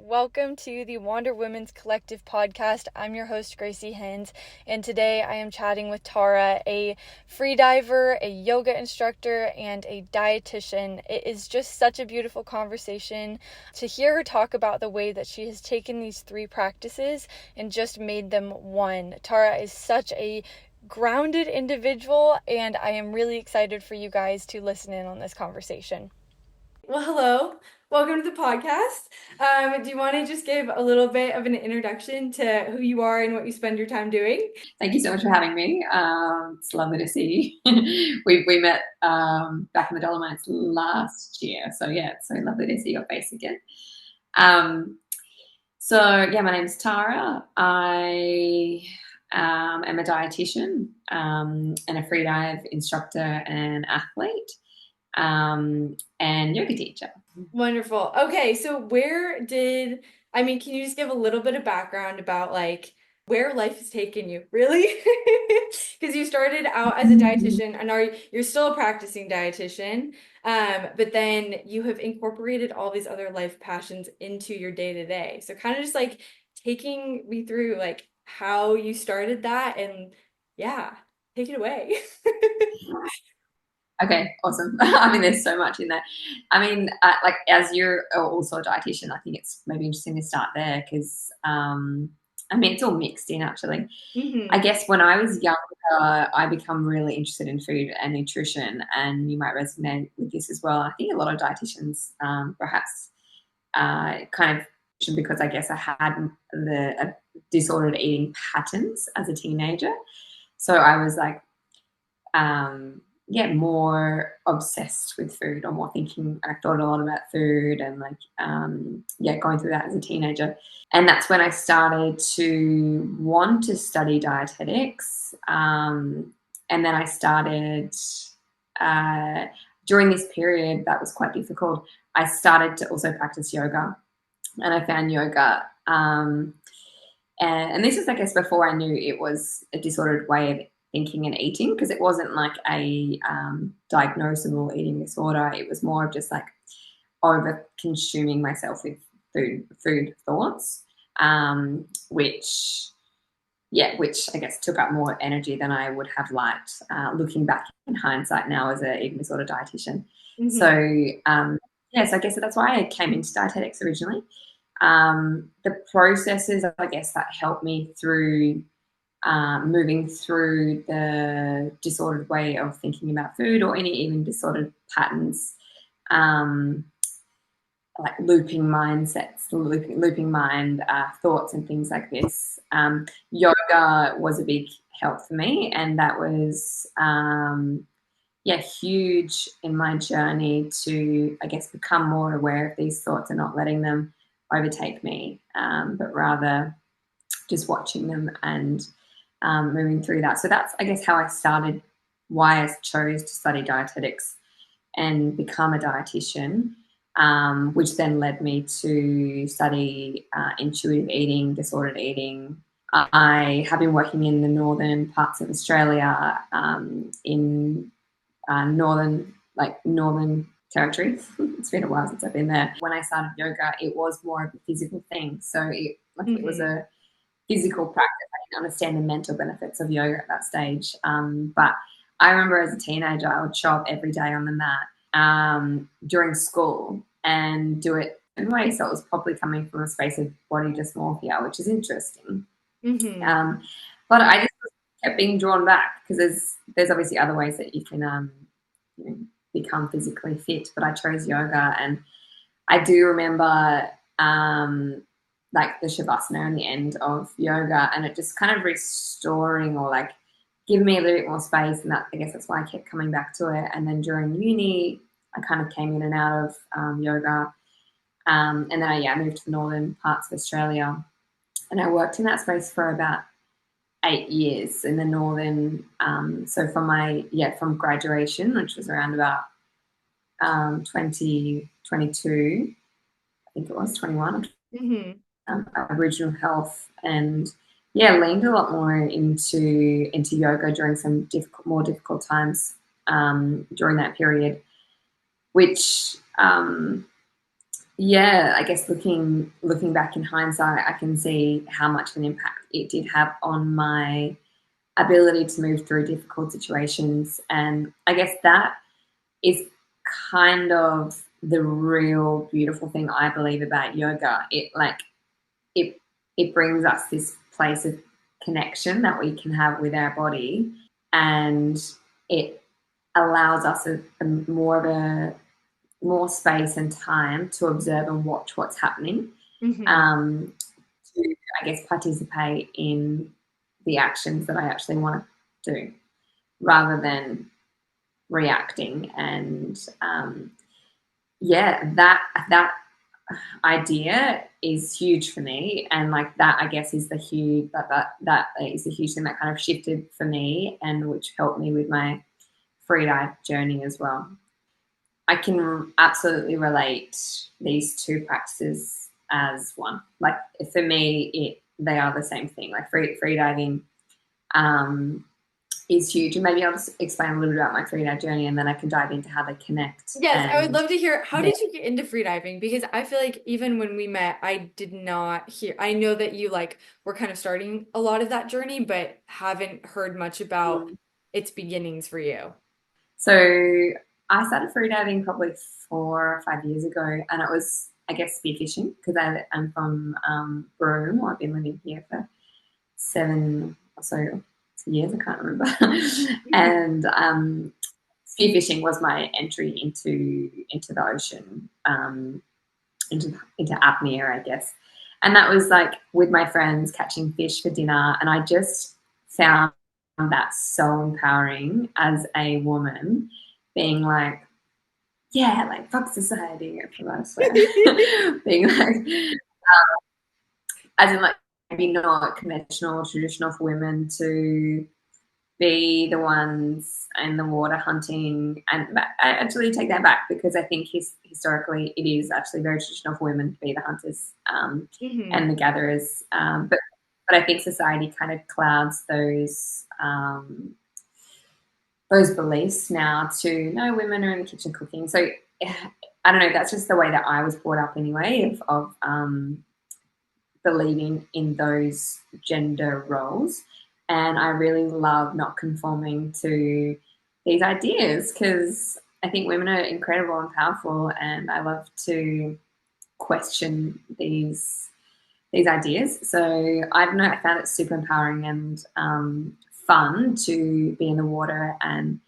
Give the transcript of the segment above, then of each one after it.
Welcome to the Wander Women's Collective podcast. I'm your host, Gracie Hens, and today I am chatting with Tara, a freediver, a yoga instructor, and a dietitian. It is just such a beautiful conversation to hear her talk about the way that she has taken these three practices and just made them one. Tara is such a grounded individual, and I am really excited for you guys to listen in on this conversation. Well, hello. Welcome to the podcast. Do you want to just give a little bit of an introduction to who you are and what you spend your time doing? Thank you so much for having me. It's lovely to see you. we met back in the Dolomites last year. So yeah, it's so lovely to see your face again. My name's Tara. I am a dietitian and a freedive instructor and athlete. And yoga teacher. Wonderful. Okay, so can you just give a little bit of background about where life has taken you, really? Because you started out as a dietitian and you're still a practicing dietitian, but then you have incorporated all these other life passions into your day-to-day. So kind of just taking me through how you started that, and yeah, take it away. Okay, awesome. There's so much in there. As you're also a dietitian, I think it's maybe interesting to start there because, it's all mixed in actually. Mm-hmm. I guess when I was younger, I become really interested in food and nutrition, and you might resonate with this as well. I think a lot of dietitians, perhaps, kind of, because I guess I had the disordered eating patterns as a teenager. So I was more obsessed with food, or more thinking. I thought a lot about food and going through that as a teenager. And that's when I started to want to study dietetics. And then I started, during this period that was quite difficult, I started to also practice yoga. And I found yoga, and this was, I guess, before I knew it was a disordered way of thinking and eating, because it wasn't like a diagnosable eating disorder. It was more of just over consuming myself with food thoughts, which I guess took up more energy than I would have liked, looking back in hindsight now as an eating disorder dietitian. Mm-hmm. So I guess that's why I came into dietetics originally. The processes, I guess, that helped me through moving through the disordered way of thinking about food, or any even disordered patterns, like looping mindsets, looping mind thoughts and things like this. Yoga was a big help for me, and that was huge in my journey to, I guess, become more aware of these thoughts and not letting them overtake me, but rather just watching them and moving through that. So that's, I guess, how I started, why I chose to study dietetics and become a dietitian, which then led me to study intuitive eating, disordered eating. I have been working in the northern parts of Australia, in northern territory. It's been a while since I've been there. When I started yoga, it was more of a physical thing. So it was a physical practice. I didn't understand the mental benefits of yoga at that stage. But I remember as a teenager, I would show up every day on the mat during school and do it in ways. So it was probably coming from a space of body dysmorphia, which is interesting. Mm-hmm. But I just kept being drawn back, because there's obviously other ways that you can become physically fit. But I chose yoga, and I do remember the shavasana in the end of yoga, and it just kind of restoring, or giving me a little bit more space. And that, I guess that's why I kept coming back to it. And then during uni, I kind of came in and out of yoga. And then I moved to the northern parts of Australia, and I worked in that space for about 8 years in the northern. So from graduation, which was around about 2022, I think it was 21. Mm-hmm. Aboriginal health, and leaned a lot more into yoga during some more difficult times during that period, which yeah, I guess looking back in hindsight, I can see how much of an impact it did have on my ability to move through difficult situations. And I guess that is kind of the real beautiful thing I believe about yoga. It it brings us this place of connection that we can have with our body, and it allows us a more of a more space and time to observe and watch what's happening, Mm-hmm. um, to, I guess, participate in the actions that I actually want to do rather than reacting. And yeah, that idea is huge for me, and like that, I guess, is the huge that is the huge thing that kind of shifted for me, and which helped me with my free dive journey as well. I can absolutely relate these two practices as one. Like for me, they are the same thing. Like free diving um, is huge, and maybe I'll just explain a little bit about my free dive journey, and then I can dive into how they connect. Yes, I would And love to hear, how yeah, did you get into freediving? Because I feel like even when we met, I did not hear, I know that you like were kind of starting a lot of that journey, but haven't heard much about its beginnings for you. so I started free diving probably 4 or 5 years ago, and it was, I guess, spearfishing because I'm from Broome. I've been living here for 7 or so years, I can't remember. And spearfishing was my entry into the ocean, into apnea, I guess. And that was like with my friends catching fish for dinner, and I just found that so empowering as a woman, being like, yeah, like fuck society, if I swear, being like, as in like maybe not conventional or traditional for women to be the ones in the water hunting. And I actually take that back, because I think historically it is actually very traditional for women to be the hunters, Hmm. and the gatherers. But I think society kind of clouds those beliefs now to no, women are in the kitchen cooking. So I don't know. That's just the way that I was brought up anyway, of believing in those gender roles. And I really love not conforming to these ideas, because I think women are incredible and powerful, and I love to question these ideas. So I don't know, I found it super empowering and fun to be in the water and,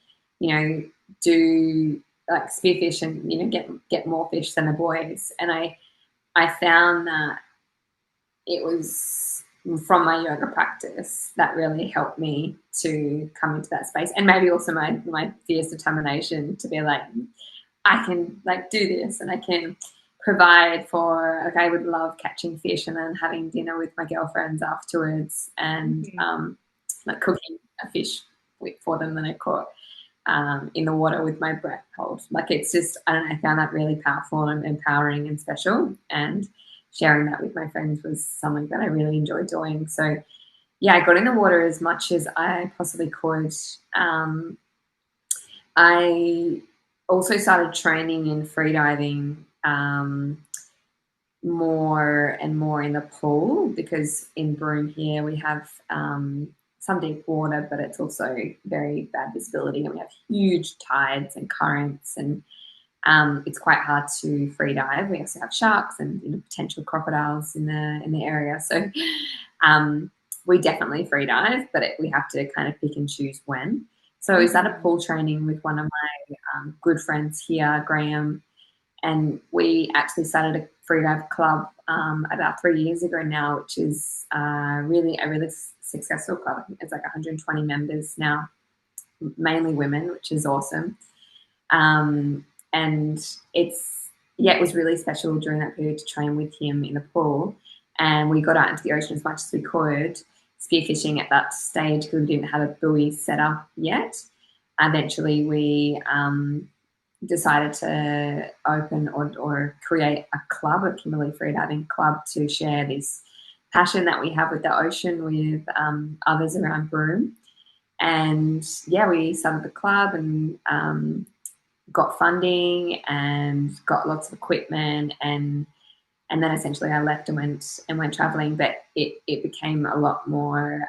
do like spearfish and, get more fish than the boys. And I found that it was from my yoga practice that really helped me to come into that space, and maybe also my fierce determination to be like, I can like do this, and I can provide for, like, I would love catching fish and then having dinner with my girlfriends afterwards, and Hmm. like cooking a fish for them that I caught in the water with my breath hold. Like it's just, I don't know, I found that really powerful and empowering and special. And sharing that with my friends was something that I really enjoyed doing. So yeah, I got in the water as much as I possibly could. I also started training in freediving more and more in the pool, because in Broome here we have some deep water, but it's also very bad visibility, and we have huge tides and currents, and it's quite hard to free dive. We also have sharks and potential crocodiles in the area, so um, we definitely free dive, but we have to kind of pick and choose when. So I was at a Hmm. pool training with one of my good friends here, Graham, and we actually started a free dive club about 3 years ago now, which is really a really successful club. I think it's like 120 members now, mainly women, which is awesome. And it was really special during that period to train with him in the pool, and we got out into the ocean as much as we could, spearfishing at that stage because we didn't have a buoy set up yet. Eventually, we decided to open or create a club, a Kimberley Freediving Club, to share this passion that we have with the ocean with others around Broome. And yeah, we started the club, and got funding and got lots of equipment, and then essentially I left and went traveling. But it became a lot more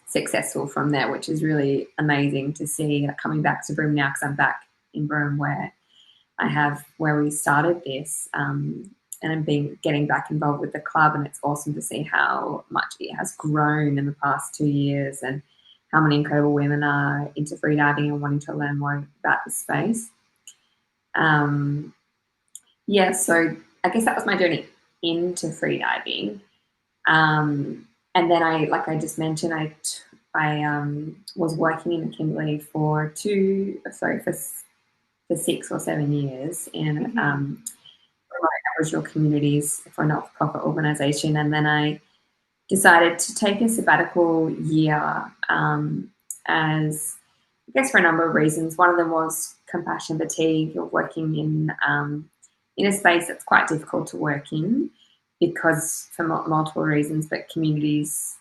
successful from there, which is really amazing to see. Coming back to Broome now, because I'm back in Broome where we started this, and I'm getting back involved with the club, and it's awesome to see how much it has grown in the past 2 years, and how many incredible women are into freediving and wanting to learn more about the space. So I guess that was my journey into freediving. And then like I just mentioned, I was working in Kimberley for 6 or 7 years in Aboriginal communities for a not-for-profit organisation, and then I decided to take a sabbatical year, as I guess for a number of reasons. One of them was compassion fatigue, of working in a space that's quite difficult to work in, because for multiple reasons, but communities,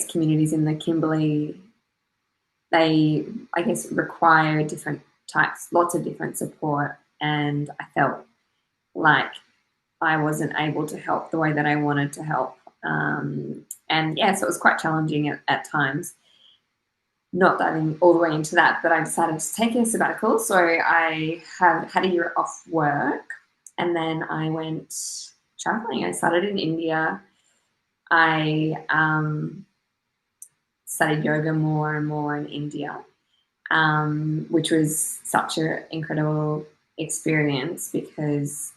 communities in the Kimberley, they, require different types, lots of different support, and I felt like I wasn't able to help the way that I wanted to help. So it was quite challenging at times. Not diving all the way into that, but I decided to take a sabbatical. So I had a year off work, and then I went traveling. I started in India. I studied yoga more and more in India, which was such an incredible experience, because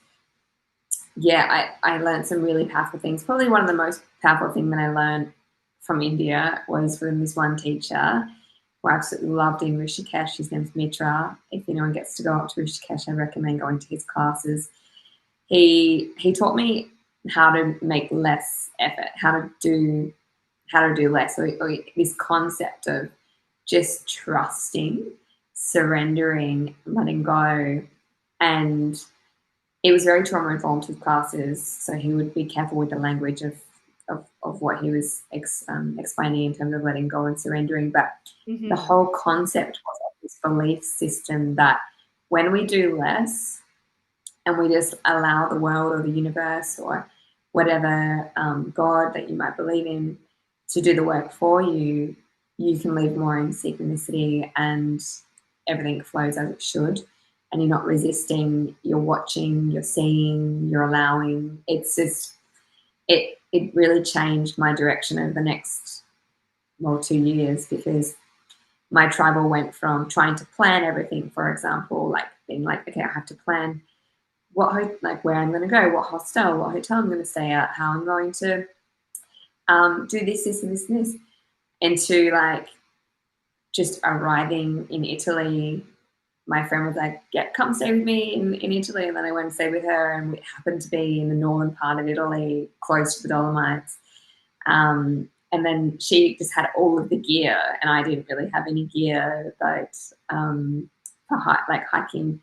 I learned some really powerful things. Probably one of the most powerful things that I learned from India was from this one teacher who I absolutely loved in Rishikesh. His name's Mitra. If anyone gets to go up to Rishikesh, I recommend going to his classes. He taught me how to make less effort, how to do less. So this concept of just trusting, surrendering, letting go. And it was very trauma-informed, his classes, so he would be careful with the language of what he was explaining in terms of letting go and surrendering. But the whole concept was this belief system that when we do less and we just allow the world or the universe or whatever God that you might believe in to do the work for you, you can live more in synchronicity and everything flows as it should. And you're not resisting, you're watching, you're seeing, you're allowing. It's just, it really changed my direction over the next, 2 years, because my travel went from trying to plan everything, for example, like being like, okay, I have to plan where I'm going to go, what hostel, what hotel I'm going to stay at, how I'm going to do this, and this, and this, into like just arriving in Italy. My friend was like, come stay with me in Italy. And then I went and stayed with her, and we happened to be in the northern part of Italy, close to the Dolomites. And then she just had all of the gear, and I didn't really have any gear, but for hiking.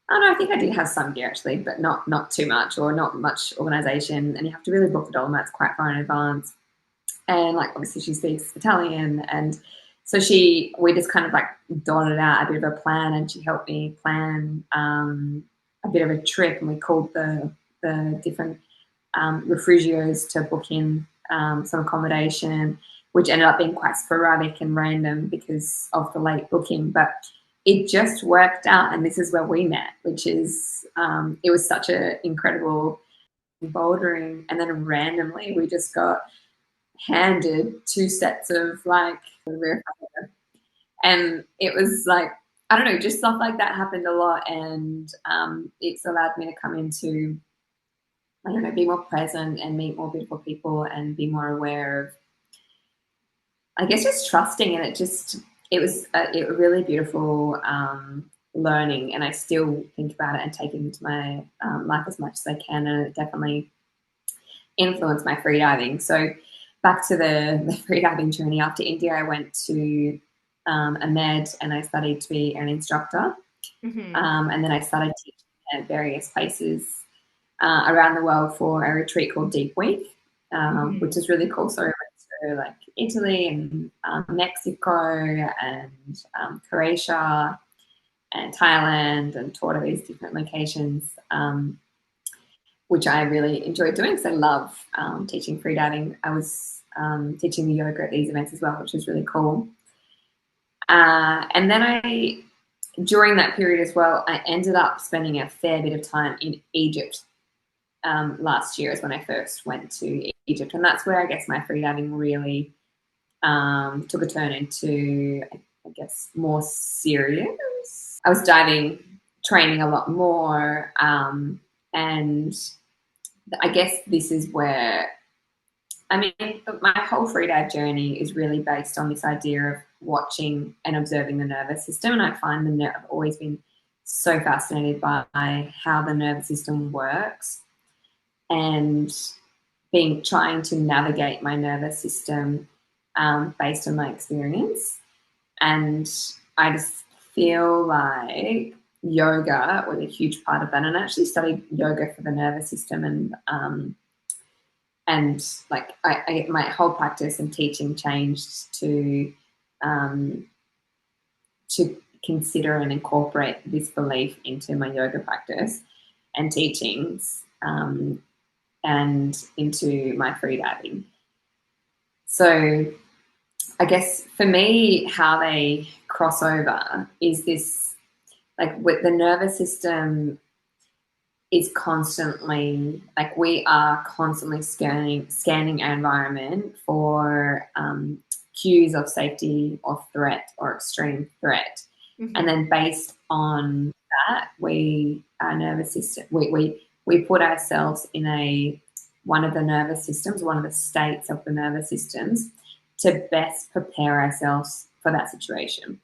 I don't know, I think I did have some gear actually, but not too much, or not much organisation. And you have to really book the Dolomites quite far in advance. And obviously she speaks Italian, and so we just kind of dotted out a bit of a plan, and she helped me plan a bit of a trip, and we called the different refugios to book in some accommodation, which ended up being quite sporadic and random because of the late booking. But it just worked out, and this is where we met, which is it was such an incredible bouldering, and then randomly we just got handed 2 sets of and it was I don't know, just stuff like that happened a lot, and it's allowed me to come into, I don't know, be more present and meet more beautiful people and be more aware of, I guess, just trusting. And it was a really beautiful learning, and I still think about it and take it into my life as much as I can, and it definitely influenced my freediving. So back to the freediving journey. After India, I went to Ahmed, and I studied to be an instructor. And then I started teaching at various places around the world for a retreat called Deep Week, which is really cool. So I went like Italy and Mexico and Croatia and Thailand, and taught at these different locations, which I really enjoyed doing because I love teaching freediving. I was teaching the yoga at these events as well, which was really cool. And then during that period as well, I ended up spending a fair bit of time in Egypt. Last year is when I first went to Egypt, and that's where I guess my freediving really took a turn into, I guess, more serious. I was training a lot more, and I guess this is where, I mean, my whole freedive journey is really based on this idea of watching and observing the nervous system, and I find I've always been so fascinated by how the nervous system works, and trying to navigate my nervous system based on my experience. And I just feel like yoga was a huge part of that. And I actually studied yoga for the nervous system, and like my whole practice and teaching changed to consider and incorporate this belief into my yoga practice and teachings, and into my freediving. So I guess for me, how they cross over is this, like, with the nervous system is constantly, like, we are constantly scanning our environment for cues of safety or threat or extreme threat. Mm-hmm. And then based on that, our nervous system, we put ourselves in one of the nervous systems, one of the states of the nervous systems, to best prepare ourselves for that situation.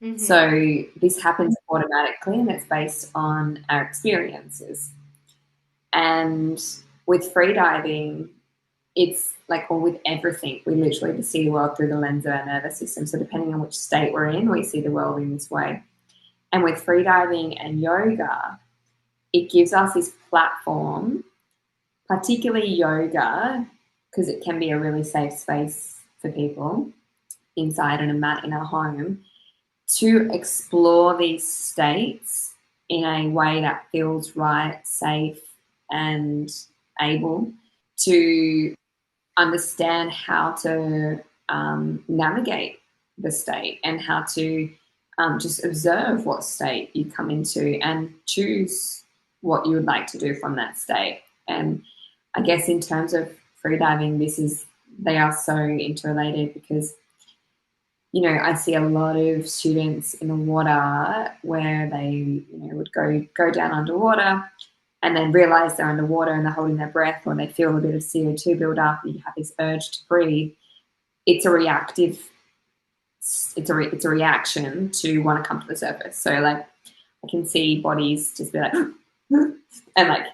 Mm-hmm. So this happens automatically, and it's based on our experiences. And with freediving, it's like, or with everything, we literally see the world through the lens of our nervous system. So depending on which state we're in, we see the world in this way. And with freediving and yoga, it gives us this platform, particularly yoga, because it can be a really safe space for people inside on a mat in our home, to explore these states in a way that feels right, safe, and able to understand how to navigate the state, and how to just observe what state you come into and choose what you would like to do from that state. And I guess in terms of freediving, they are so interrelated, because, you know, I see a lot of students in the water where they, would go down underwater and then realize they're underwater and they're holding their breath, or they feel a bit of CO2 build up, and you have this urge to breathe. It's a reaction to want to come to the surface. So, like, I can see bodies just be like, and like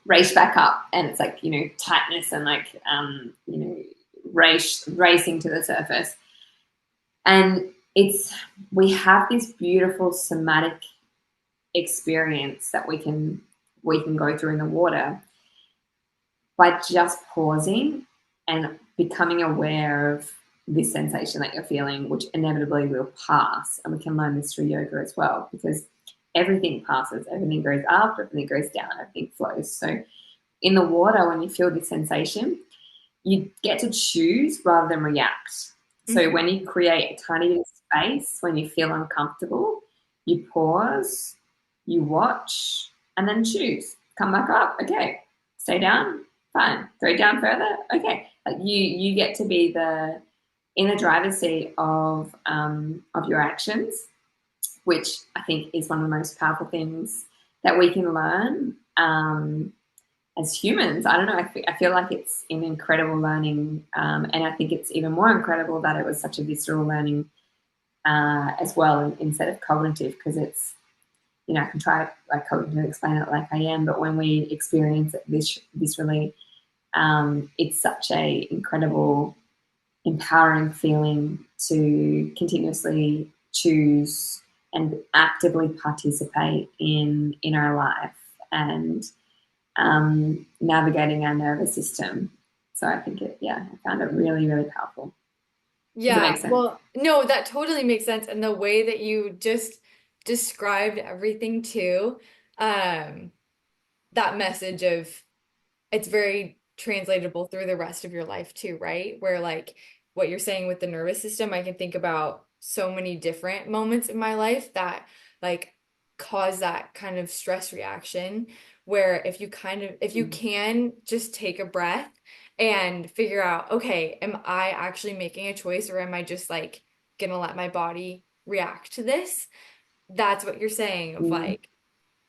race back up, and it's like, tightness and like, racing to the surface. And we have this beautiful somatic experience that we can go through in the water by just pausing and becoming aware of this sensation that you're feeling, which inevitably will pass. And we can learn this through yoga as well, because everything passes, everything goes up, everything goes down, everything flows. So in the water, when you feel this sensation, you get to choose rather than react. Mm-hmm. So when you create a tiny bit of space, when you feel uncomfortable, you pause, you watch, and then choose. Come back up. Okay. Stay down. Fine. Go down further. Okay. Like you get to be in the driver's seat of your actions, which I think is one of the most powerful things that we can learn as humans. I don't know. I feel like it's an incredible learning, and I think it's even more incredible that it was such a visceral learning as well, instead of cognitive, because it's, I can try like cognitive to explain it like I am, but when we experience it viscerally, it's such a incredible, empowering feeling to continuously choose and actively participate in our life, and navigating our nervous system. So I think I found it really, really powerful. Does it Yeah, make sense? well, no, that totally makes sense. And the way that you just described everything too, um, that message of it's very translatable through the rest of your life too, right? Where like what you're saying with the nervous system, I can think about so many different moments in my life that like cause that kind of stress reaction where if you can just take a breath and figure out, okay, am I actually making a choice or am I just like gonna let my body react to this? That's what you're saying of Mm, like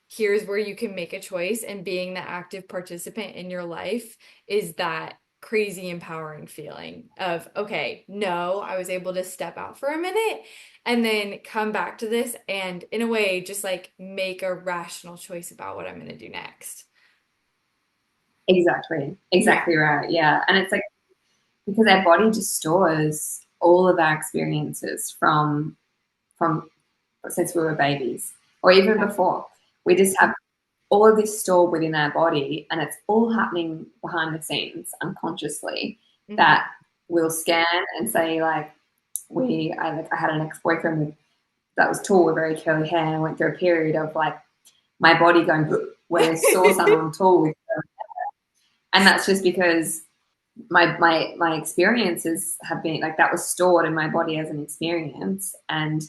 here's where you can make a choice and being the active participant in your life is that crazy empowering feeling of okay, no, I was able to step out for a minute and then come back to this and in a way just like make a rational choice about what I'm going to do next. exactly. Yeah. Exactly right. Yeah. And it's like because our body just stores all of our experiences from since we were babies or even before. We just have all of this stored within our body and it's all happening behind the scenes unconsciously Hmm. that we'll scan and say like I had an ex-boyfriend that was tall with very curly hair and I went through a period of like my body going when I saw someone tall with and that's just because my experiences have been like that was stored in my body as an experience and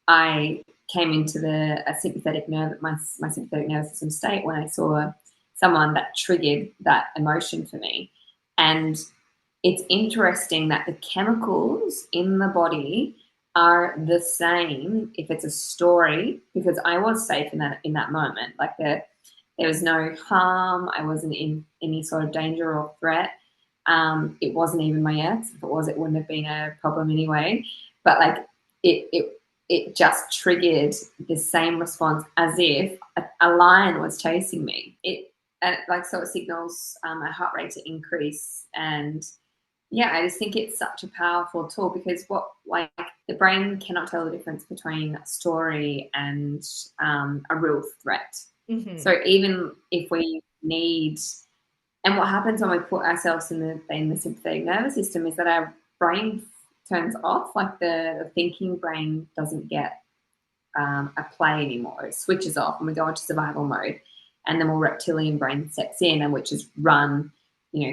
I came into a sympathetic my sympathetic nervous system state when I saw someone that triggered that emotion for me. And it's interesting that the chemicals in the body are the same if it's a story because I was safe in that moment. Like there was no harm. I wasn't in any sort of danger or threat. It wasn't even my ex. If it was, it wouldn't have been a problem anyway. But like it just triggered the same response as if a lion was chasing me. So it signals my heart rate to increase, and yeah, I just think it's such a powerful tool because what like the brain cannot tell the difference between a story and a real threat. Hmm. So even if we need and what happens when we put ourselves in the sympathetic nervous system is that our brain turns off, like the thinking brain doesn't get a play anymore. It switches off and we go into survival mode. And the more reptilian brain sets in, and which is run,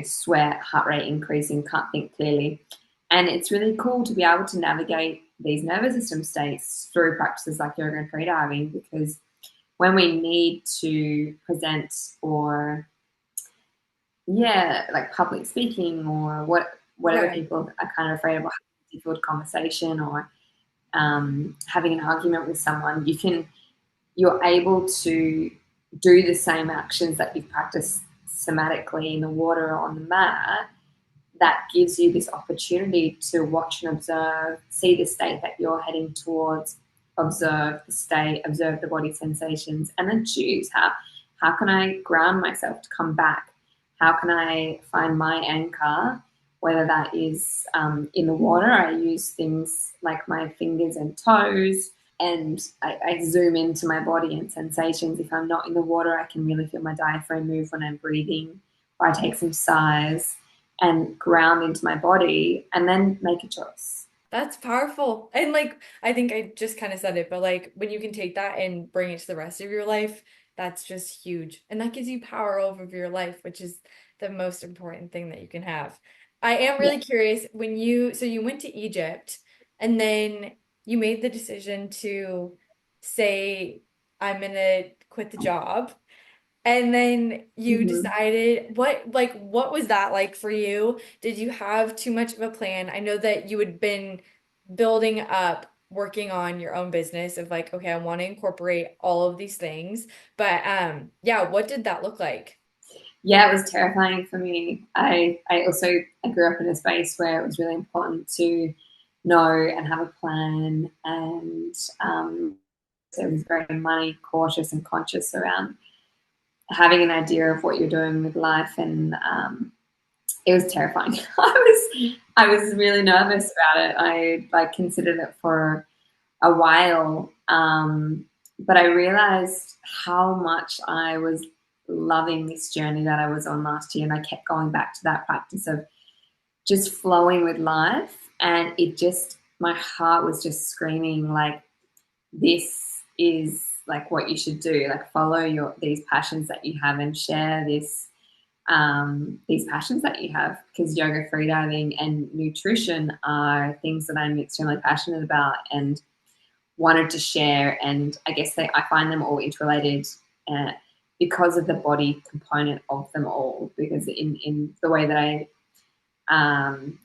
sweat, heart rate increasing, can't think clearly. And it's really cool to be able to navigate these nervous system states through practices like yoga and freediving because when we need to present or like public speaking or whatever Right. people are kind of afraid of, having a difficult conversation or having an argument with someone, you're able to do the same actions that you've practiced somatically in the water or on the mat. That gives you this opportunity to watch and observe, see the state that you're heading towards, observe the state, observe the body sensations, and then choose how can I ground myself to come back? How can I find my anchor? Whether that is in the water, I use things like my fingers and toes, and I zoom into my body and sensations. If I'm not in the water, I can really feel my diaphragm move when I'm breathing, or I take some sighs and ground into my body and then make a choice. That's powerful. And like, I think I just kind of said it, but like when you can take that and bring it to the rest of your life, that's just huge. And that gives you power over your life, which is the most important thing that you can have. I am Yeah. really curious when so you went to Egypt and then you made the decision to say, I'm gonna quit the job. And then you Mm-hmm. decided what was that like for you? Did you have too much of a plan? I know that you had been building up working on your own business of like, okay, I want to incorporate all of these things. But yeah, what did that look like? Yeah, it was terrifying for me. I grew up in a space where it was really important to know and have a plan, and so it was very money cautious and conscious around having an idea of what you're doing with life, and it was terrifying. I was really nervous about it. I like considered it for a while, but I realized how much I was loving this journey that I was on last year, and I kept going back to that practice of just flowing with life, and my heart was just screaming like, this is like what you should do, like follow these passions that you have and share these passions that you have, because yoga, freediving, and nutrition are things that I'm extremely passionate about and wanted to share. And I guess I find them all interrelated because of the body component of them all, because in the way that I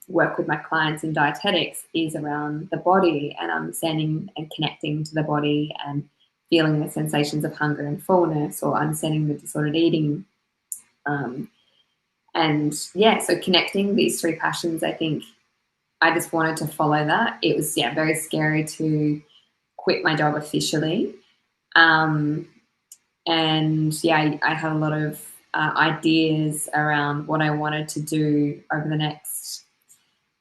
work with my clients in dietetics is around the body and understanding and connecting to the body and feeling the sensations of hunger and fullness, or understanding the disordered eating. So connecting these three passions, I think I just wanted to follow that. It was, very scary to quit my job officially. I had a lot of ideas around what I wanted to do over the next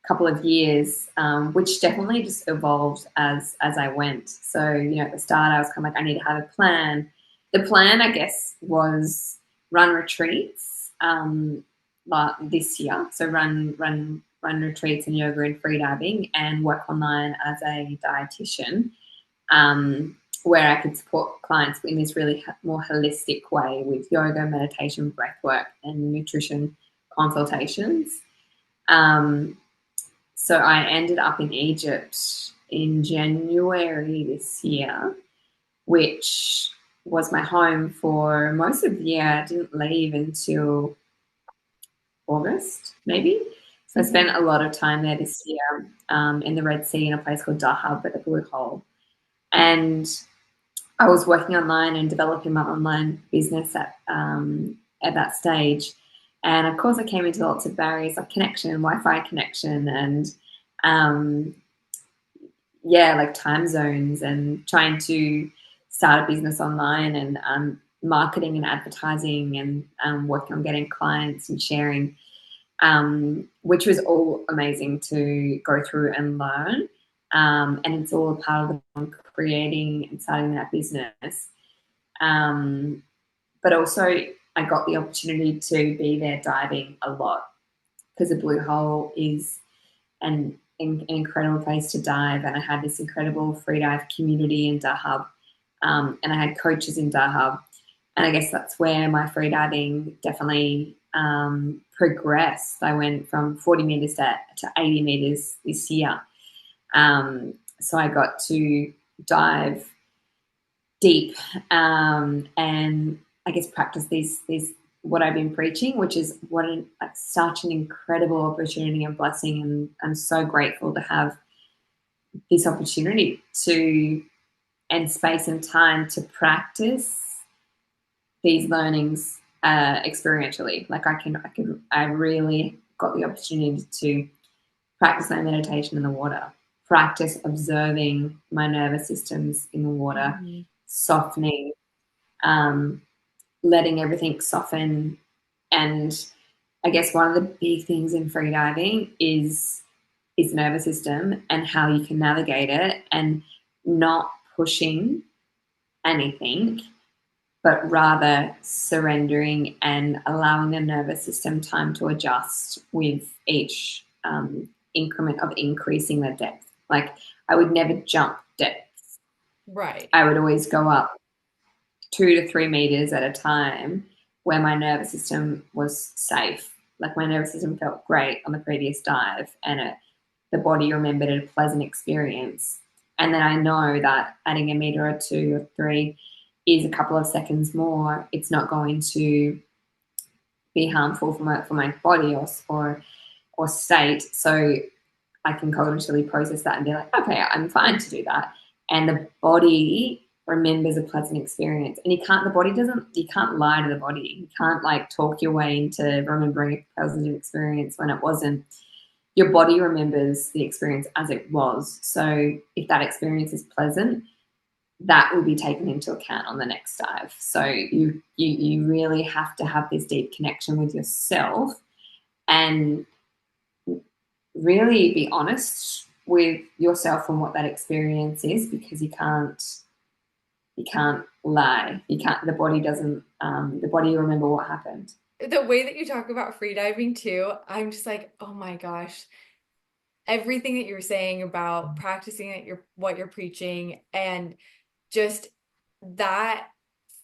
couple of years, which definitely just evolved as I went. So, at the start I was kind of like, I need to have a plan. The plan, I guess, was run retreats this year. So run retreats in yoga and freediving, and work online as a dietitian, where I could support clients in this really more holistic way with yoga, meditation, breathwork, and nutrition consultations. So I ended up in Egypt in January this year, which was my home for most of the year. I didn't leave until August, maybe. So I spent a lot of time there this year in the Red Sea in a place called Dahab at the Blue Hole. And I was working online and developing my online business at that stage. And of course, I came into lots of barriers like connection, Wi-Fi connection, and like time zones, and trying to start a business online, and marketing and advertising, and working on getting clients and sharing, which was all amazing to go through and learn. And it's all a part of the creating and starting that business. But also I got the opportunity to be there diving a lot, because the Blue Hole is an incredible place to dive. And I had this incredible free dive community in Dahab, and I had coaches in Dahab. And I guess that's where my free diving definitely progressed. I went from 40 meters to 80 meters this year. So I got to dive deep, and I guess practice these what I've been preaching, which is such an incredible opportunity and blessing. And I'm so grateful to have this opportunity and space and time to practice these learnings experientially. Like I really got the opportunity to practice my meditation in the water, practice observing my nervous systems in the water, softening, letting everything soften. And I guess one of the big things in freediving is nervous system, and how you can navigate it, and not pushing anything, but rather surrendering and allowing the nervous system time to adjust with each increment of increasing the depth. Like I would never jump depths. Right. I would always go up 2 to 3 meters at a time, where my nervous system was safe. Like my nervous system felt great on the previous dive, and the body remembered a pleasant experience. And then I know that adding a meter or 2 or 3 is a couple of seconds more. It's not going to be harmful for my body or state. So I can cognitively process that and be like, okay, I'm fine to do that. And the body remembers a pleasant experience. And you can't lie to the body. You can't like talk your way into remembering a pleasant experience when it wasn't. Your body remembers the experience as it was. So if that experience is pleasant, that will be taken into account on the next dive. So you really have to have this deep connection with yourself, and really be honest with yourself and what that experience is, because you can't You can't lie. You can't. The body doesn't. The body remember what happened. The way that you talk about freediving too, I'm just like, oh my gosh, everything that you're saying about practicing at your what you're preaching and just that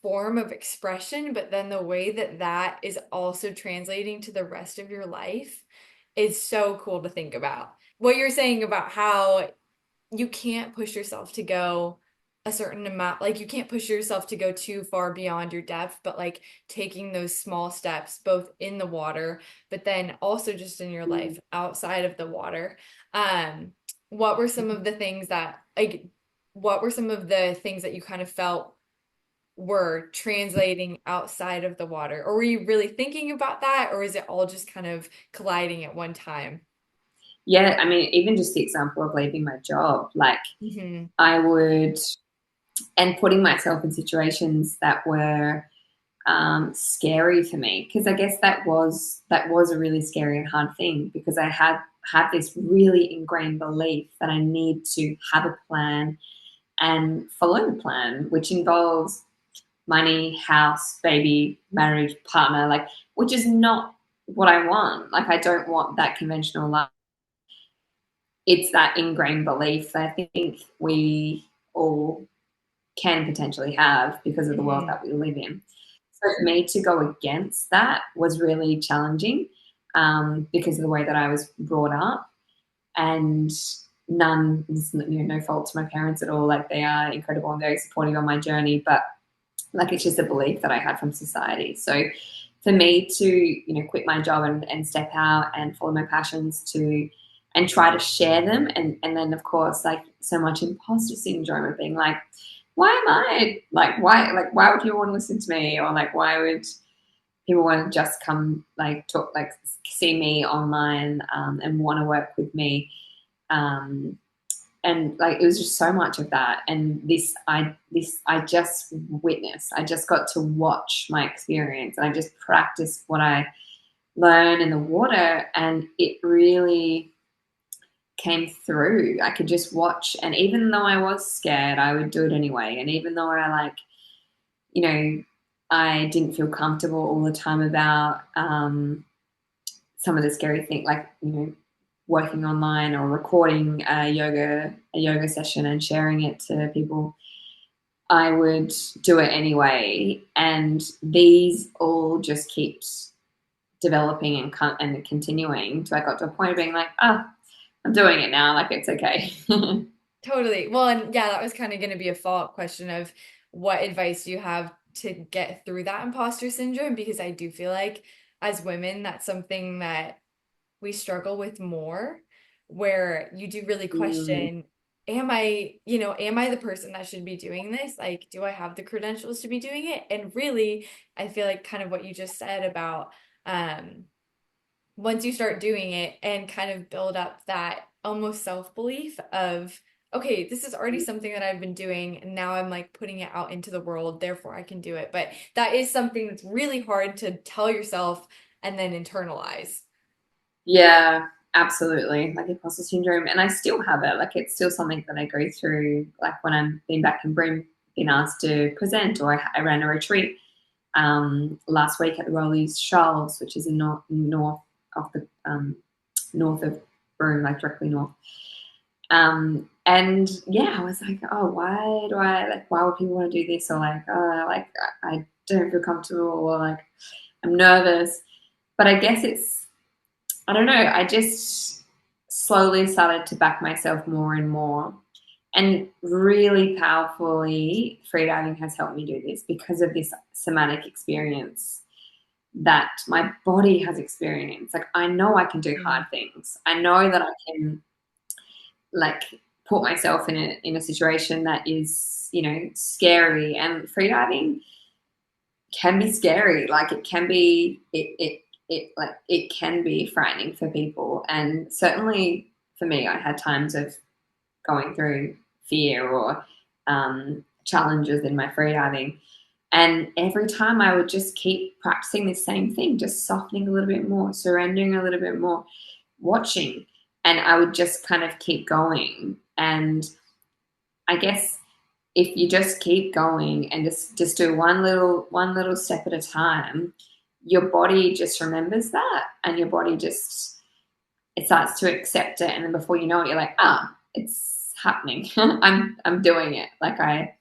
form of expression, but then the way that that is also translating to the rest of your life is so cool to think about. What you're saying about how you can't push yourself to go a certain amount, like you can't push yourself to go too far beyond your depth, but like taking those small steps both in the water, but then also just in your life outside of the water. Um, what were some of the things that like what were some of the things that you kind of felt were translating outside of the water? Or were you really thinking about that, or is it all just kind of colliding at one time? Yeah, I mean, even just the example of leaving my job, like Hmm. I would, and putting myself in situations that were scary for me, because I guess that was a really scary and hard thing, because I had this really ingrained belief that I need to have a plan and follow the plan, which involves money, house, baby, marriage, partner, like, which is not what I want. Like, I don't want that conventional life. It's that ingrained belief that I think we all can potentially have because of the world Hmm. that we live in. So for me to go against that was really challenging, because of the way that I was brought up, and none, no fault to my parents at all. Like, they are incredible and very supportive on my journey, but like, it's just a belief that I had from society. So for me to, quit my job and step out and follow my passions, to and try to share them, and then of course, like, so much imposter syndrome of being like, why am I why would people want to listen to me, or like, why would people want to just come, like, talk, like, see me online, and want to work with me, um, and like, it was just so much of that. And I just witnessed, I just got to watch my experience, and I just practiced what I learned in the water, and it really came through. I could just watch, and even though I was scared, I would do it anyway. And even though I, like, you know I didn't feel comfortable all the time about, some of the scary things, like, working online or recording a yoga session and sharing it to people, I would do it anyway. And these all just keeps developing and continuing, so I got to a point of being like, oh, I'm doing it now, like, it's okay. Totally. Well, and yeah, that was kind of going to be a follow-up question of what advice do you have to get through that imposter syndrome? Because I do feel like as women, that's something that we struggle with more, where you do really Mm, question, am I the person that should be doing this? Like, do I have the credentials to be doing it? And really, I feel like kind of what you just said about um once you start doing it and kind of build up that almost self-belief of, okay, this is already something that I've been doing, and now I'm like putting it out into the world, therefore I can do it. But that is something that's really hard to tell yourself and then internalize. yeah, absolutely. Like, imposter syndrome, and I still have it. Like, it's still something that I go through. Like, when I'm been back in Brim, been asked to present, or I ran a retreat, last week at the Rollies Shoals, which is in north of the, north of Broome, like, directly north. And yeah, I was like, oh, why would people want to do this? Or like, oh, like, I don't feel comfortable, or like, I'm nervous. But I guess I don't know, I just slowly started to back myself more and more. And really powerfully, freediving has helped me do this, because of this somatic experience that my body has experienced. Like, I know I can do hard Mm. things. I know that I can, like, put myself in a situation that is, scary. And freediving can be scary. Like, it can be it can be frightening for people. And certainly for me, I had times of going through fear, or challenges in my freediving. And every time I would just keep practicing the same thing, just softening a little bit more, surrendering a little bit more, watching. And I would just kind of keep going. And I guess if you just keep going and just do one little step at a time, your body just remembers that, and your body just, it starts to accept it, and then before you know it, you're like, it's happening. I'm doing it. Like I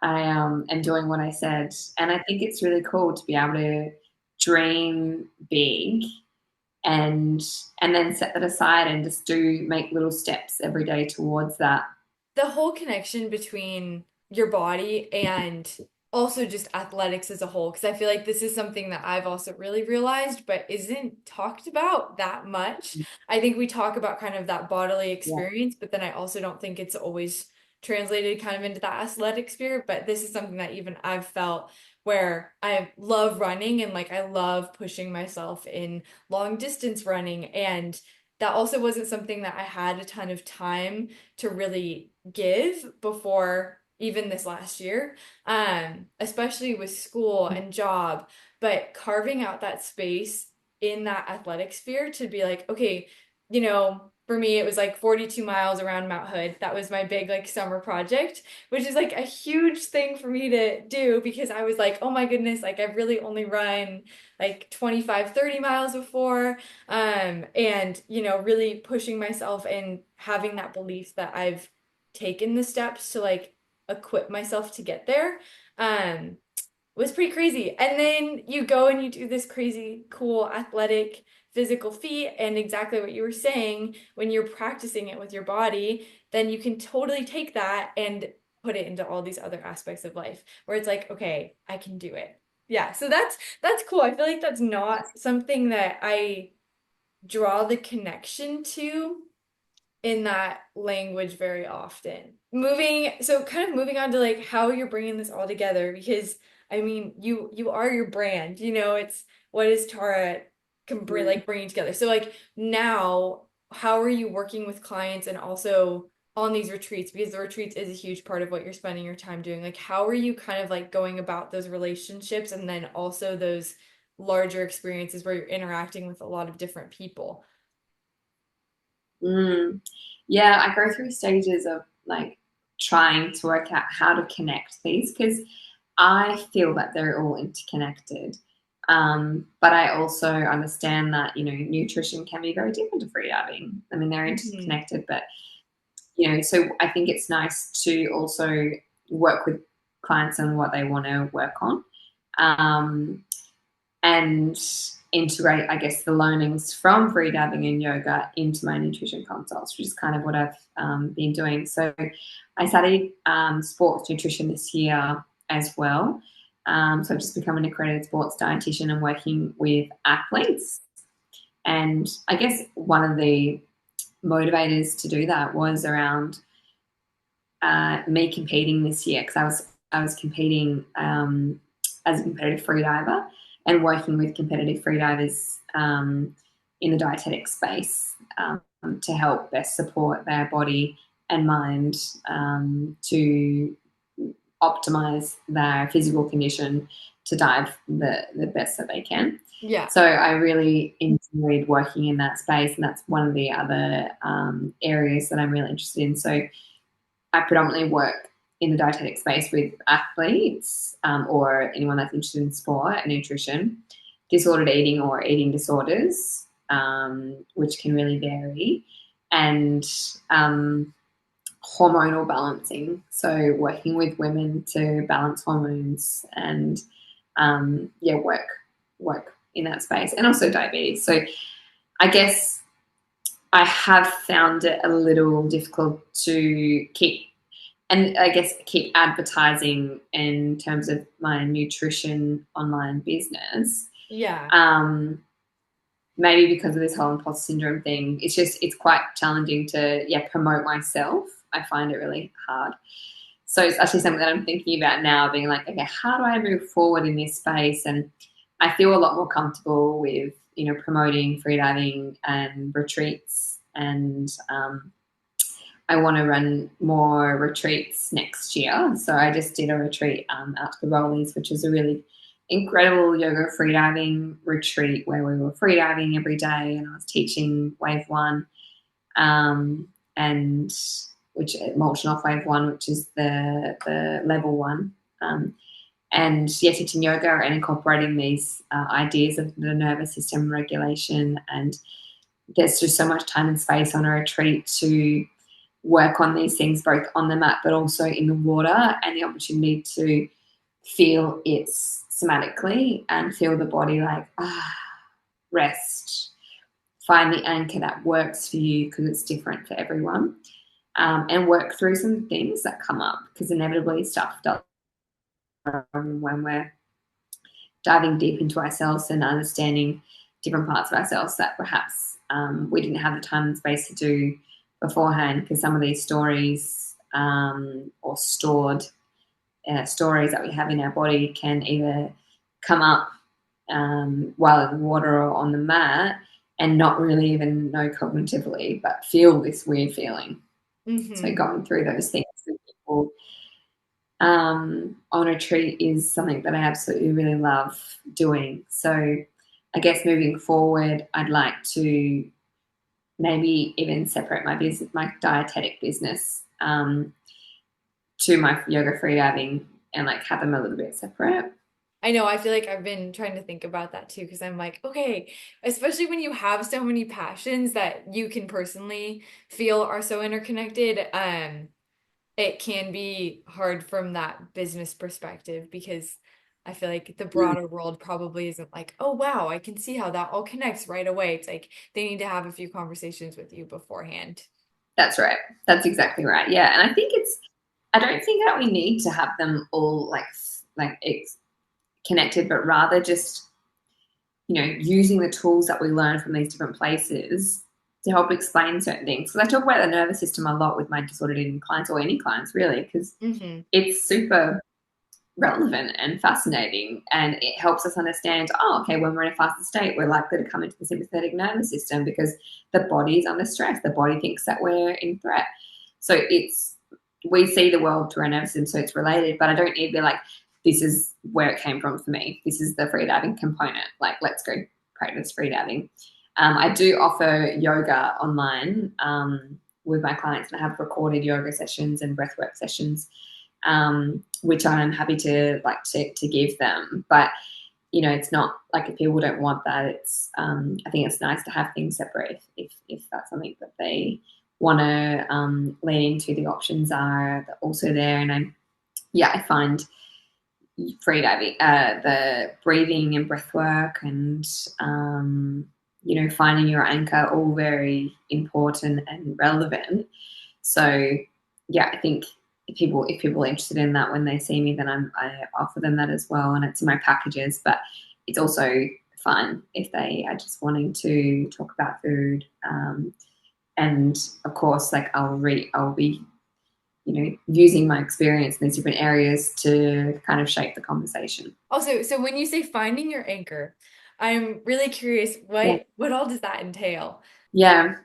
am doing what I said, and I think it's really cool to be able to dream big and then set that aside and just do make little steps every day towards that. The whole connection between your body and also just athletics as a whole, because I feel like this is something that I've also really realized, but isn't talked about that much. I think we talk about kind of that bodily Yeah. experience, but then I also don't think it's always translated kind of into that athletic sphere. But this is something that even I've felt where I love running and like I love pushing myself in long distance running. And that also wasn't something that I had a ton of time to really give before even this last year, especially with school and job, but carving out that space in that athletic sphere to be like, okay, for me, it was like 42 miles around Mount Hood. That was my big like summer project, which is like a huge thing for me to do because I was like, oh my goodness, like I've really only run like 25, 30 miles before. And really pushing myself and having that belief that I've taken the steps to like equip myself to get there. Um, was pretty crazy. And then you go and you do this crazy, cool, athletic, physical feat. And exactly what you were saying, when you're practicing it with your body, then you can totally take that and put it into all these other aspects of life where it's like, okay, I can do it. Yeah, so that's cool. I feel like that's not something that I draw the connection to in that language very often. Kind of moving on to like how you're bringing this all together because I mean, you are your brand, it's what is Tara can bring Mm. like bringing together. So like now, how are you working with clients and also on these retreats because the retreats is a huge part of what you're spending your time doing. Like how are you kind of like going about those relationships and then also those larger experiences where you're interacting with a lot of different people? Mm. Yeah, I go through stages of like trying to work out how to connect these because I feel that they're all interconnected. But I also understand that, nutrition can be very different to freediving. I mean, they're Mhm. interconnected, but, so I think it's nice to also work with clients on what they want to work on. Um, and integrate, I guess, the learnings from freediving and yoga into my nutrition consults, which is kind of what I've been doing. So I studied sports nutrition this year as well. So I've just become an accredited sports dietitian and working with athletes. And I guess one of the motivators to do that was around me competing this year because I was competing as a competitive freediver and working with competitive freedivers in the dietetic space to help best support their body and mind to optimize their physical condition to dive the best that they can. Yeah. So I really enjoyed working in that space, and that's one of the other areas that I'm really interested in. So I predominantly work in the dietetic space with athletes or anyone that's interested in sport and nutrition, disordered eating or eating disorders, which can really vary, and hormonal balancing. So working with women to balance hormones and work in that space, and also diabetes. So I guess I have found it a little difficult to keep advertising in terms of my nutrition online business. Yeah. Maybe because of this whole imposter syndrome thing, it's quite challenging to promote myself. I find it really hard. So it's actually something that I'm thinking about now, being like, okay, how do I move forward in this space? And I feel a lot more comfortable with promoting freediving and retreats, and I want to run more retreats next year. So I just did a retreat out to the Rollies, which is a really incredible yoga freediving retreat where we were freediving every day and I was teaching wave one. And which Molten Off Wave 1, which is the level 1. And teaching yoga and incorporating these ideas of the nervous system regulation. And there's just so much time and space on a retreat to work on these things, both on the mat but also in the water, and the opportunity to feel it somatically and feel the body like, rest. Find the anchor that works for you, because it's different for everyone, and work through some things that come up, because inevitably stuff does when we're diving deep into ourselves and understanding different parts of ourselves that perhaps we didn't have the time and space to do beforehand, because some of these stories or stored stories that we have in our body can either come up while in the water or on the mat and not really even know cognitively, but feel this weird feeling. Mm-hmm. So going through those things with people on retreat is something that I absolutely really love doing. So I guess moving forward, I'd like to maybe even separate my business, my dietetic business, to my yoga freediving, and like have them a little bit separate. I know, I feel like I've been trying to think about that too, because I'm like, okay, especially when you have so many passions that you can personally feel are so interconnected, it can be hard from that business perspective, because I feel like the broader world probably isn't like, oh wow, I can see how that all connects right away. It's like they need to have a few conversations with you beforehand. That's right. That's exactly right. Yeah, and I don't think that we need to have them all like it's connected, but rather just, using the tools that we learn from these different places to help explain certain things. Because I talk about the nervous system a lot with my disordered eating clients, or any clients really, because it's super relevant and fascinating, and it helps us understand, okay, when we're in a fasted state, we're likely to come into the sympathetic nervous system because the body is under stress. The body thinks that we're in threat. So we see the world through our nervous system, so it's related, but I don't need to be like, this is where it came from for me. This is the freediving component. Like, let's go practice freediving. I do offer yoga online with my clients, and I have recorded yoga sessions and breathwork sessions, which I'm happy to give them. But it's not like, if people don't want that, it's I think it's nice to have things separate if that's something that they want to lean into. The options are also there, and I find freediving, the breathing and breath work, and finding your anchor, all very important and relevant. So I think if people are interested in that, when they see me, then I offer them that as well, and it's in my packages. But it's also fine if they are just wanting to talk about food, and of course, like I'll be using my experience in these different areas to kind of shape the conversation. Also, so when you say finding your anchor, I'm really curious, what all does that entail? Yeah,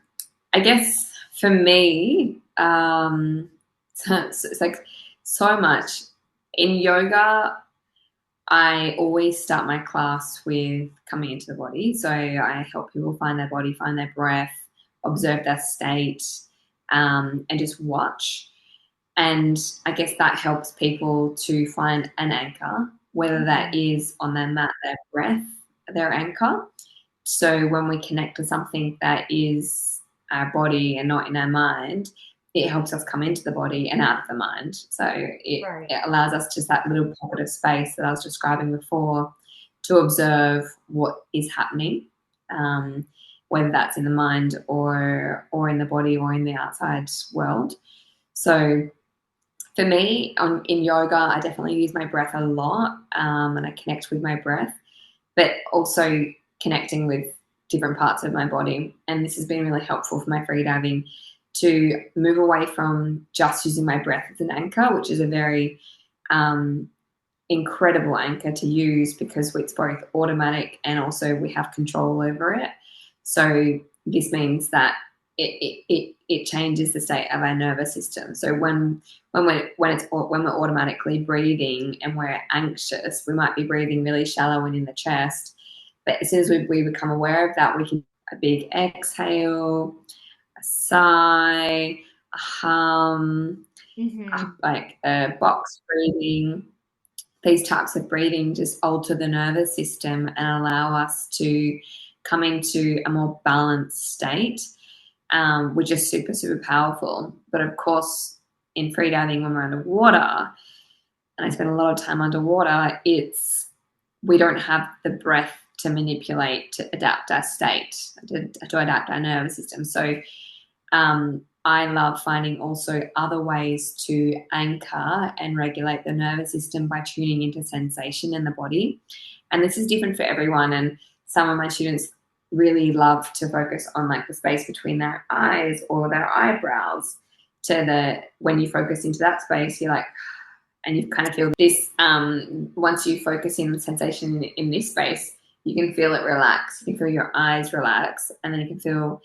I guess for me, it's like so much. In yoga, I always start my class with coming into the body. So I help people find their body, find their breath, observe their state, and just watch. And I guess that helps people to find an anchor, whether that is on their mat, their breath, their anchor. So when we connect to something that is our body and not in our mind, it helps us come into the body and out of the mind. So it allows us just that little pocket of space that I was describing before to observe what is happening, whether that's in the mind or in the body or in the outside world. So for me, in yoga, I definitely use my breath a lot, and I connect with my breath, but also connecting with different parts of my body. And this has been really helpful for my freediving, to move away from just using my breath as an anchor, which is a very incredible anchor to use, because it's both automatic and also we have control over it. So this means that it changes the state of our nervous system. So when we're automatically breathing and we're anxious, we might be breathing really shallow and in the chest. But as soon as we become aware of that, we can do a big exhale, a sigh, a hum, Mm-hmm. like box breathing. These types of breathing just alter the nervous system and allow us to come into a more balanced state, which is super, super powerful. But of course, in freediving, when we're underwater, and I spend a lot of time underwater, we don't have the breath to manipulate, to adapt our state, to adapt our nervous system. So I love finding also other ways to anchor and regulate the nervous system by tuning into sensation in the body. And this is different for everyone. And some of my students really love to focus on like the space between their eyes or their eyebrows, when you focus into that space, you're like, and you kind of feel this, once you focus in the sensation in this space, you can feel it relax. You can feel your eyes relax, and then you can feel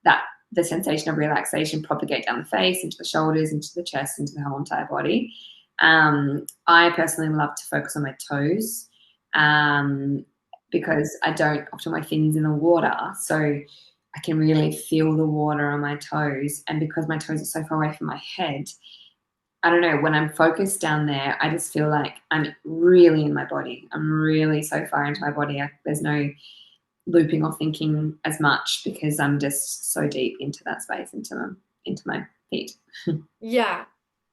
that the sensation of relaxation propagate down the face, into the shoulders, into the chest, into the whole entire body. I personally love to focus on my toes, because I don't often my fins in the water, so I can really feel the water on my toes. And because my toes are so far away from my head, I don't know, when I'm focused down there, I just feel like I'm really in my body. I'm really so far into my body. There's no looping or thinking as much because I'm just so deep into that space, into my feet. Yeah.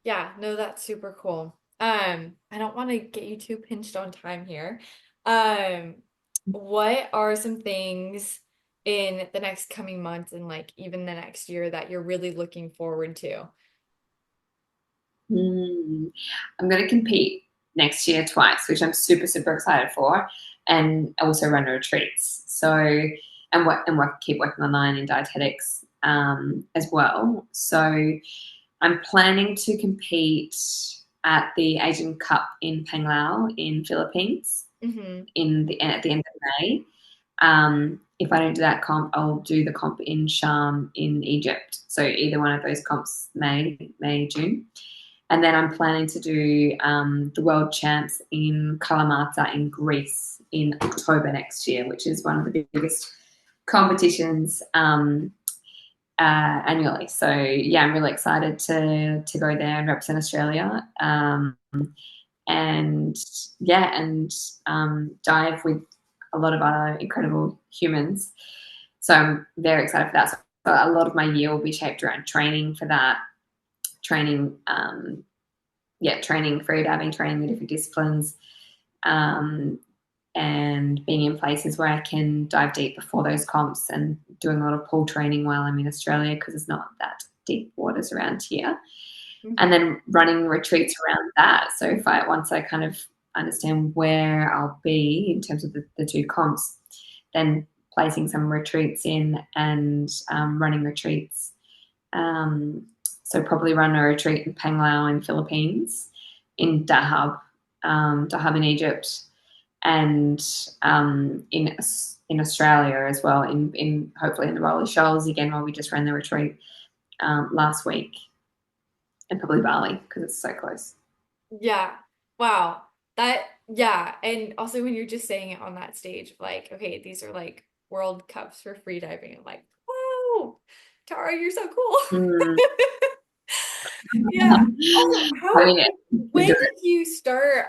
Yeah. No, that's super cool. I don't want to get you too pinched on time here. Um, what are some things in the next coming months and like even the next year that you're really looking forward to? I'm going to compete next year twice, which I'm super, super excited for, and also run retreats. So, keep working online in dietetics as well. So, I'm planning to compete at the Asian Cup in Panglao in Philippines Mm-hmm. at the end of May. If I don't do that comp, I'll do the comp in Sharm in Egypt. So either one of those comps, June. And then I'm planning to do the World Champs in Kalamata in Greece in October next year, which is one of the biggest competitions annually. So yeah, I'm really excited to go there and represent Australia. And yeah, and dive with a lot of other incredible humans. So I'm very excited for that. So a lot of my year will be shaped around training for that, training, training freediving, training the different disciplines, and being in places where I can dive deep before those comps, and doing a lot of pool training while I'm in Australia because it's not that deep waters around here. And then running retreats around that. So once I kind of understand where I'll be in terms of the two comps, then placing some retreats in and running retreats. So probably run a retreat in Panglao in Philippines, in Dahab in Egypt, and in Australia as well, in hopefully in the Rolly Shoals again, where we just ran the retreat last week, and probably Bali because it's so close. Yeah. Wow. Yeah. And also when you're just saying it on that stage, like, okay, these are like World Cups for freediving. I'm like, whoa, Tara, you're so cool. Mm. Yeah. Also, I mean, when did you start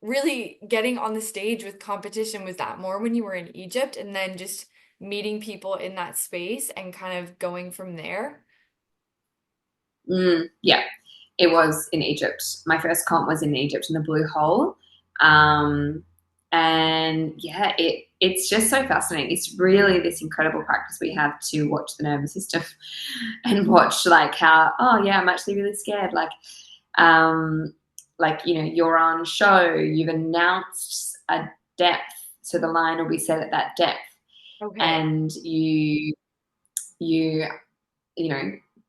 really getting on the stage with competition? Was that more when you were in Egypt and then just meeting people in that space and kind of going from there? yeah, it was in Egypt. My first comp was in Egypt in the Blue Hole. Um, and yeah, it's just so fascinating. It's really this incredible practice we have to watch the nervous system and watch like how, oh yeah, I'm actually really scared. Um, you're on show, you've announced a depth, so the line will be set at that depth, Okay. and you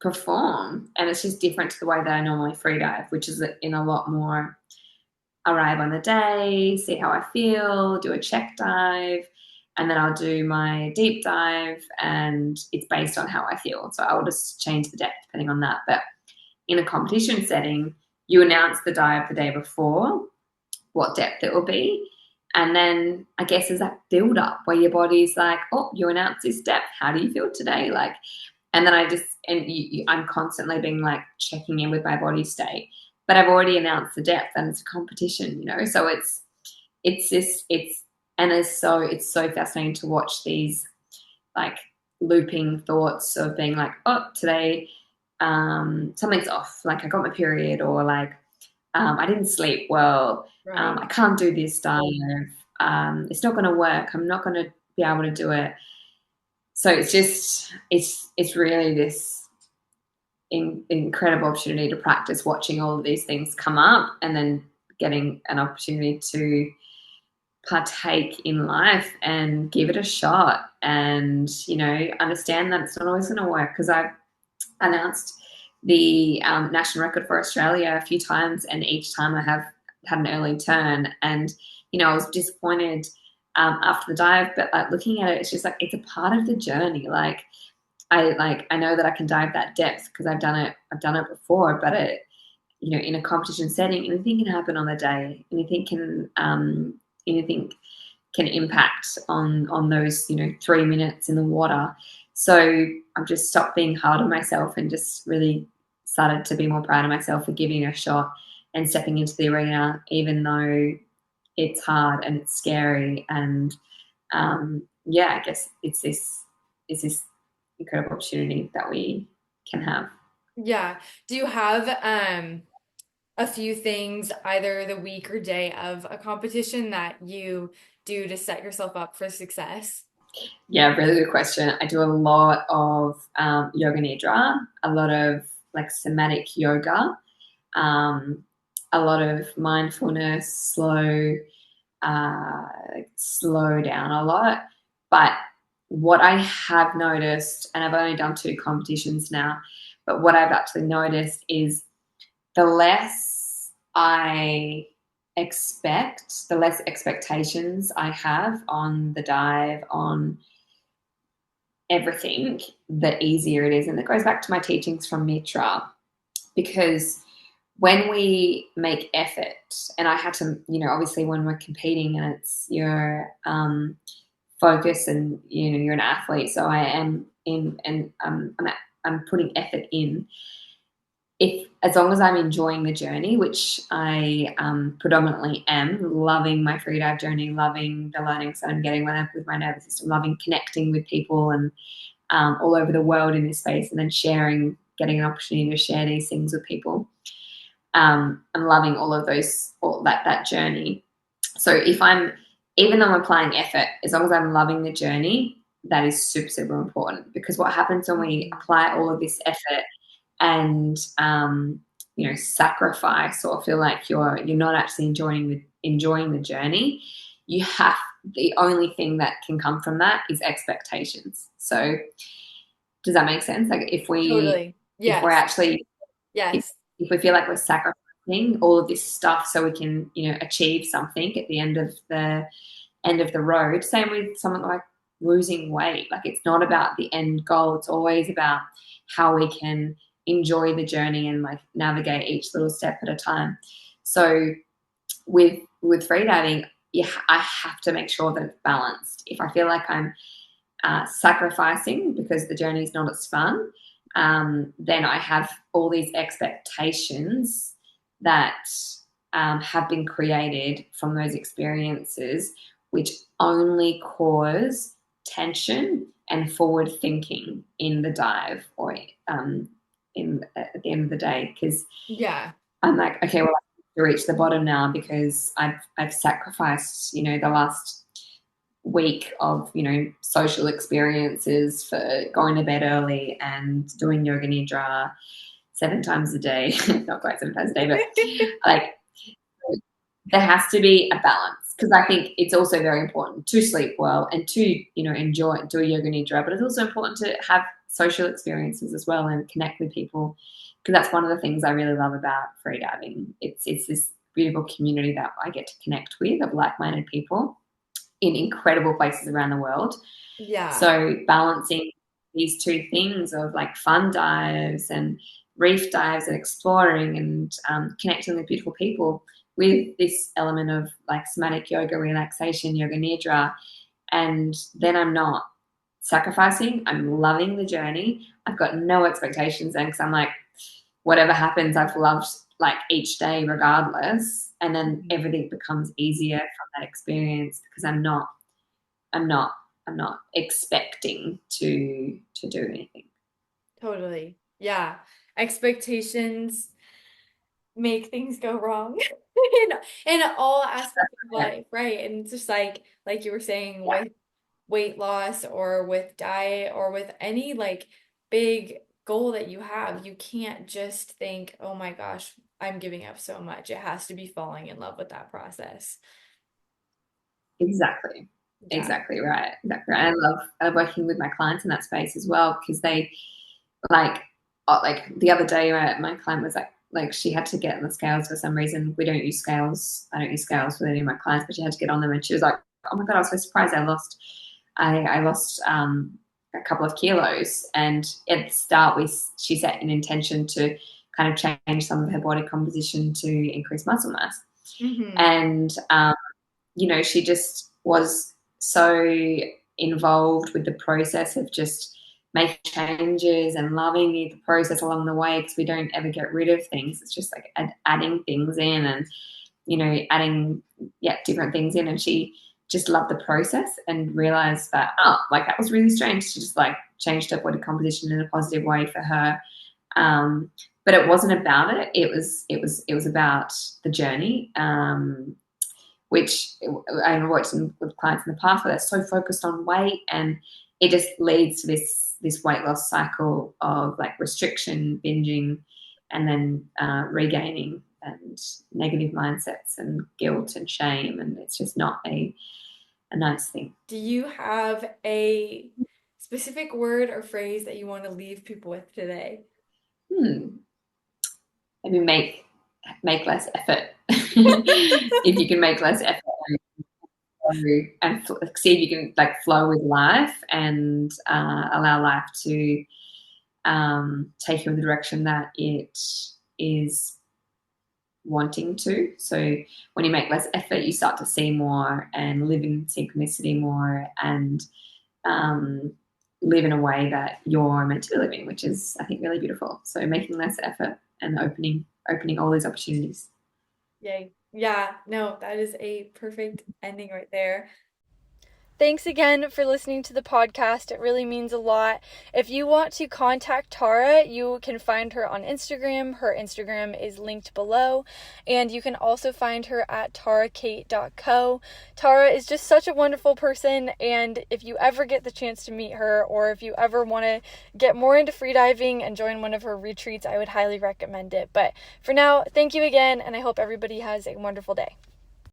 perform, and it's just different to the way that I normally free dive, which is in a lot more arrive on the day, see how I feel, do a check dive, and then I'll do my deep dive, and it's based on how I feel. So I'll just change the depth depending on that. But in a competition setting, you announce the dive the day before, what depth it will be. And then I guess there's that build up where your body's like, oh, you announced this depth. How do you feel today? Like, And then I'm constantly being like checking in with my body state, but I've already announced the depth and it's a competition, you know? So it's so fascinating to watch these like looping thoughts of being like, oh, today something's off. Like I got my period, or like I didn't sleep well. Right. I can't do this dive. It's not going to work. I'm not going to be able to do it. So it's really this incredible opportunity to practice watching all of these things come up, and then getting an opportunity to partake in life and give it a shot, and understand that it's not always going to work, because I've announced the national record for Australia a few times, and each time I have had an early turn, and I was disappointed after the dive, but like looking at it, it's just like it's a part of the journey. I know that I can dive that depth because I've done it before, but in a competition setting, anything can happen on the day. Anything can impact on those 3 minutes in the water. So I've just stopped being hard on myself and just really started to be more proud of myself for giving it a shot and stepping into the arena, even though it's hard and it's scary. And I guess it's this incredible opportunity that we can have. Yeah. Do you have a few things either the week or day of a competition that you do to set yourself up for success? Yeah, really good question. I do a lot of yoga nidra, a lot of like somatic yoga, um, a lot of mindfulness, slow down a lot. But what I have noticed, and I've only done 2 competitions now, but what I've actually noticed is the less I expect, the less expectations I have on the dive, on everything, the easier it is. And it goes back to my teachings from Mitra, because when we make effort, and I had to, obviously when we're competing and it's your focus, and you're an athlete, so I am in, and I'm putting effort in. If as long as I'm enjoying the journey, which I predominantly am, loving my freedive journey, loving the learnings that I'm getting with my nervous system, loving connecting with people and all over the world in this space, and then getting an opportunity to share these things with people. I'm loving all of that journey. So even though I'm applying effort, as long as I'm loving the journey, that is super, super important, because what happens when we apply all of this effort and sacrifice, or feel like you're not actually enjoying the journey, the only thing that can come from that is expectations. So does that make sense? Like Totally. if we're Yes. actually Yes. if we feel like we're sacrificing all of this stuff so we can achieve something at the end of the road, same with something like losing weight. Like, it's not about the end goal, it's always about how we can enjoy the journey and like navigate each little step at a time. So with freediving, I have to make sure that it's balanced. If I feel like I'm sacrificing because the journey is not as fun, then I have all these expectations that have been created from those experiences, which only cause tension and forward thinking in the dive, or at the end of the day, because Yeah. I'm like, okay, well, I have to reach the bottom now because I've sacrificed, the last week of, social experiences for going to bed early and doing yoga nidra 7 times a day. Not quite 7 times a day, but like, there has to be a balance, because I think it's also very important to sleep well and to, enjoy, do a yoga nidra, but it's also important to have social experiences as well and connect with people, because that's one of the things I really love about freediving. It's this beautiful community that I get to connect with, of like-minded people in incredible places around the world. Yeah. So balancing these 2 things of like fun dives and reef dives and exploring and connecting with beautiful people, with this element of like somatic yoga, relaxation, yoga nidra, and then I'm not sacrificing. I'm loving the journey. I've got no expectations then, because I'm like, whatever happens, I've loved like each day regardless. And then everything becomes easier from that experience, because I'm not expecting to do anything. Totally. Yeah. Expectations make things go wrong in all aspects of life, right? And it's just like you were saying Yeah, with weight loss or with diet or with any like big goal that you have, you can't just think, oh my gosh, I'm giving up so much. It has to be falling in love with that process. exactly. Yeah. Exactly right. Exactly right. I love working with my clients in that space as well, because they like like the other day my client was like she had to get on the scales for some reason. We don't use scales. I don't use scales with any of my clients, but she had to get on them, and she was like, oh my god, I was so surprised. I lost a couple of kilos. And at the start she set an intention to kind of change some of her body composition to increase muscle mass. Mm-hmm. And she just was so involved with the process of just making changes and loving the process along the way, because we don't ever get rid of things. It's just like adding things in, and adding different things in. And she just loved the process and realized that, like, that was really strange. She just like changed her body composition in a positive way for her. But it wasn't about it. It was about the journey. Which I worked with clients in the past where they're so focused on weight, and it just leads to this weight loss cycle of like restriction, binging, and then regaining, and negative mindsets and guilt and shame, and it's just not a nice thing. Do you have a specific word or phrase that you want to leave people with today? Hmm. Maybe make less effort. If you can make less effort and see if you can like flow with life, and allow life to take you in the direction that it is wanting to. So when you make less effort, you start to see more and live in synchronicity more, and um, live in a way that you're meant to be living, which is, I think, really beautiful. So making less effort and opening all these opportunities. Yay. Yeah, no, that is a perfect ending right there. Thanks again for listening to the podcast. It really means a lot. If you want to contact Tara, you can find her on Instagram. Her Instagram is linked below. And you can also find her at tarakate.co. Tara is just such a wonderful person. And if you ever get the chance to meet her, or if you ever want to get more into freediving and join one of her retreats, I would highly recommend it. But for now, thank you again. And I hope everybody has a wonderful day.